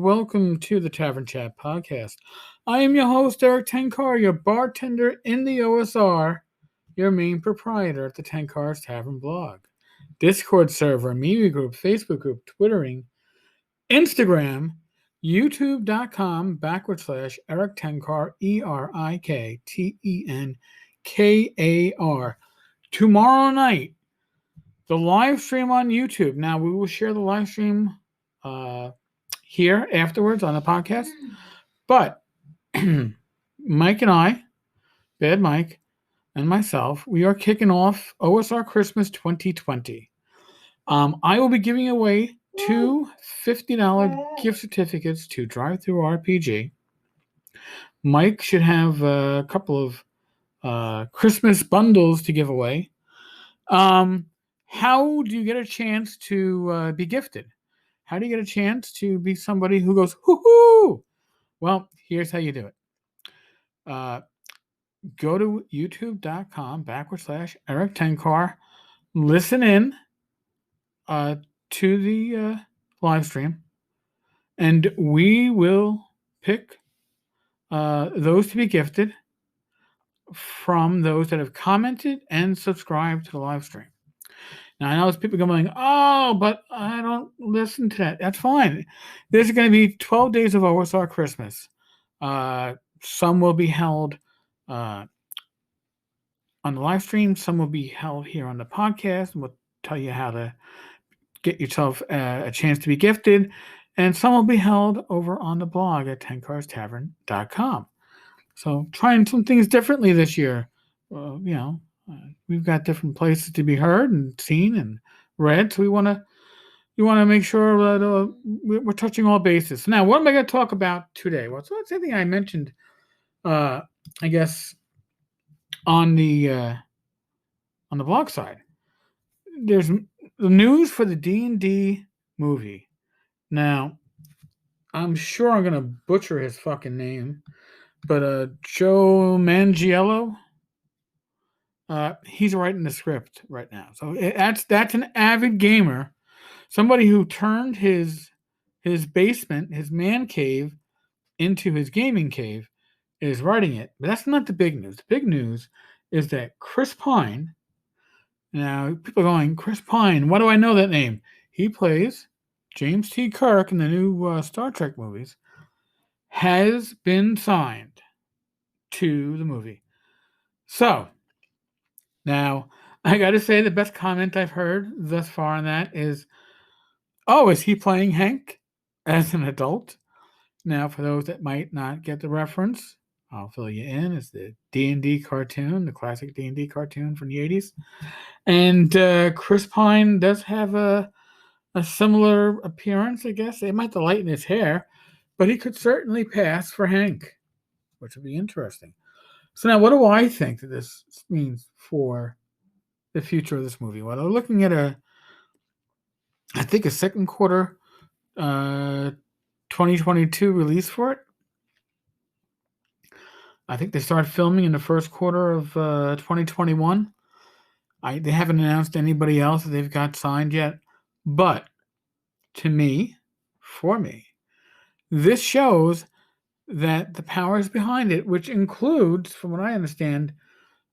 welcome to the Tavern Chat podcast. I am your host, Eric Tenkar, your bartender in the OSR, your main proprietor at the Tenkar's Tavern blog, Discord server, media group, Facebook group, Twittering, Instagram, youtube.com/Eric Tenkar, ErikTenkar. Tomorrow night, the live stream on YouTube. Now, we will share the live stream here afterwards on the podcast. But Mike and I, Bad Mike, and myself, we are kicking off OSR Christmas 2020. I will be giving away two $50 gift certificates to Drive-Thru RPG. Mike should have a couple of Christmas bundles to give away. How do you get a chance to be gifted? How do you get a chance to be somebody who goes, hoo-hoo? Well, here's how you do it. Go to youtube.com/Eric Tenkar. Listen in to the live stream. And we will pick those to be gifted from those that have commented and subscribed to the live stream. Now, I know there's people going, oh, but I don't listen to that. That's fine. There's going to be 12 days of OSR Christmas. Some will be held on the live stream. Some will be held here on the podcast, and we'll tell you how to get yourself a chance to be gifted. And some will be held over on the blog at tencarstavern.com. So trying some things differently this year. We've got different places to be heard and seen and read. So we want to make sure that we're touching all bases. So now, what am I going to talk about today? Well, so that's something I mentioned, I guess, on the blog side. There's the news for the D&D movie. Now, I'm sure I'm going to butcher his fucking name, but Joe Manganiello, he's writing the script right now. So that's an avid gamer, somebody who turned his basement, his man cave, into his gaming cave, is writing it. But that's not the big news. The big news is that Chris Pine. Now, people are going, Chris Pine, why do I know that name? He plays James T. Kirk in the new Star Trek movies, has been signed to the movie. So, now, I got to say the best comment I've heard thus far on that is, oh, is he playing Hank as an adult? Now, for those that might not get the reference, I'll fill you in. It's the D&D cartoon, the classic D&D cartoon from the 80s. And Chris Pine does have a similar appearance, I guess. They might have to lighten his hair, but he could certainly pass for Hank, which would be interesting. So now, what do I think that this means for the future of this movie? Well, they're looking at a second quarter 2022 release for it. I think they started filming in the first quarter of 2021. They haven't announced anybody else that they've got signed yet. But for me, this shows that the powers behind it, which includes, from what I understand,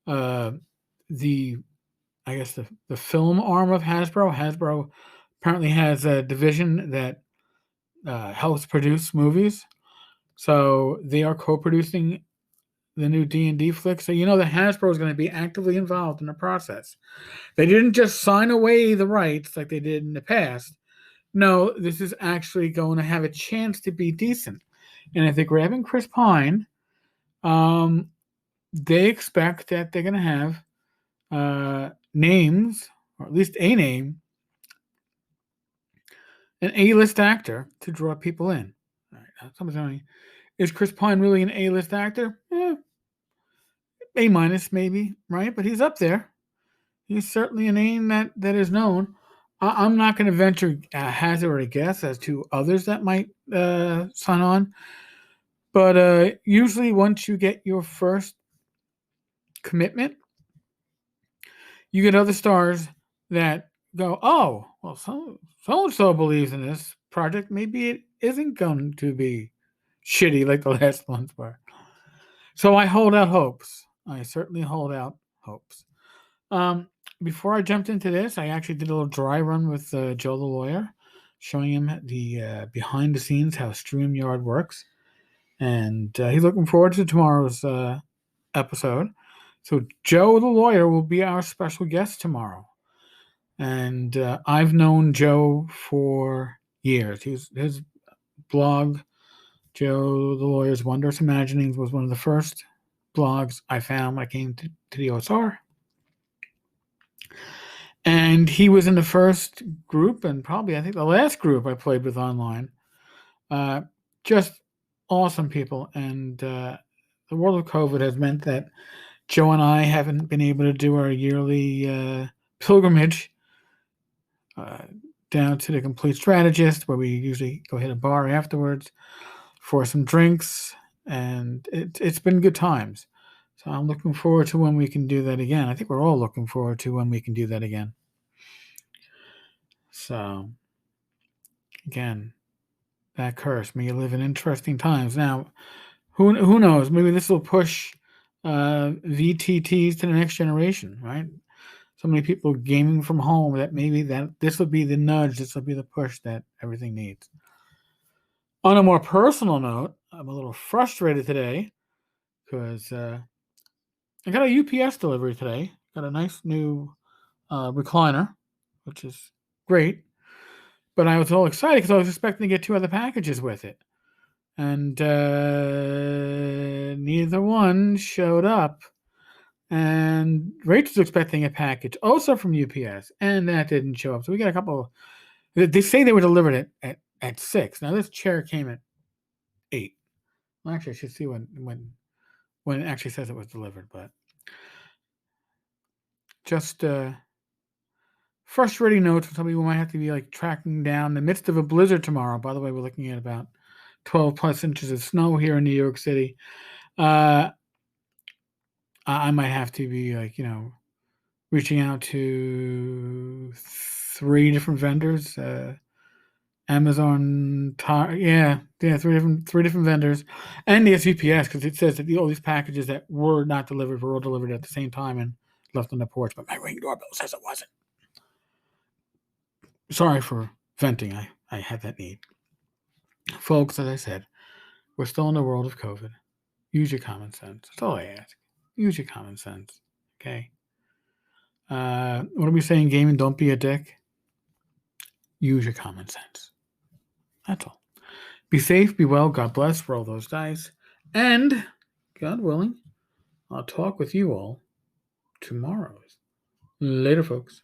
the film arm of Hasbro. Hasbro apparently has a division that helps produce movies. So they are co-producing the new D&D flick. So that Hasbro is going to be actively involved in the process. They didn't just sign away the rights like they did in the past. No, this is actually going to have a chance to be decent. And if they're grabbing Chris Pine, they expect that they're going to have names, or at least a name, an A-list actor to draw people in. All right, somebody's telling me, is Chris Pine really an A-list actor? A- maybe, right? But he's up there. He's certainly a name that is known. I'm not going to venture a hazard or a guess as to others that might sign on. But usually once you get your first commitment, you get other stars that go, oh, well, so-and-so believes in this project. Maybe isn't going to be shitty like the last ones were. So I hold out hopes. I certainly hold out hopes. Um, Before I jumped into this, I actually did a little dry run with Joe the lawyer, showing him the behind the scenes how StreamYard works, and he's looking forward to tomorrow's episode. So Joe the lawyer will be our special guest tomorrow, and I've known Joe for years. His blog, Joe the lawyer's Wondrous Imaginings, was one of the first blogs I found when I came to the OSR. And he was in the first group, and probably I think the last group I played with online. Just awesome people, and the world of COVID has meant that Joe and I haven't been able to do our yearly pilgrimage down to the Complete Strategist, where we usually go hit a bar afterwards for some drinks, and it's been good times. So I'm looking forward to when we can do that again. I think we're all looking forward to when we can do that again. So, again, that curse. May you live in interesting times. Now, who knows? Maybe this will push VTTs to the next generation, right? So many people gaming from home that maybe that this will be the nudge, this will be the push that everything needs. On a more personal note, I'm a little frustrated today because I got a UPS delivery today. Got a nice new recliner, which is great. But I was all excited because I was expecting to get 2 other packages with it. And neither one showed up. And Rachel's expecting a package also from UPS, and that didn't show up. So we got a couple. They say they were delivered at 6. Now this chair came at 8. Well, actually, I should see when it actually says it was delivered, but just frustrating notes for somebody who might have to be like tracking down in the midst of a blizzard tomorrow. By the way, we're looking at about 12 plus inches of snow here in New York City. I might have to be like, reaching out to 3 different vendors, Amazon, 3 different vendors, and the UPS, because it says that all these packages that were not delivered were all delivered at the same time and left on the porch, but my Ring doorbell says it wasn't. Sorry for venting. I had that need. Folks, as I said, we're still in the world of COVID. Use your common sense. That's all I ask. Use your common sense. Okay? What are we saying, gaming? Don't be a dick. Use your common sense. That's all. Be safe, be well, God bless, roll those dice. And, God willing, I'll talk with you all tomorrow. Later, folks.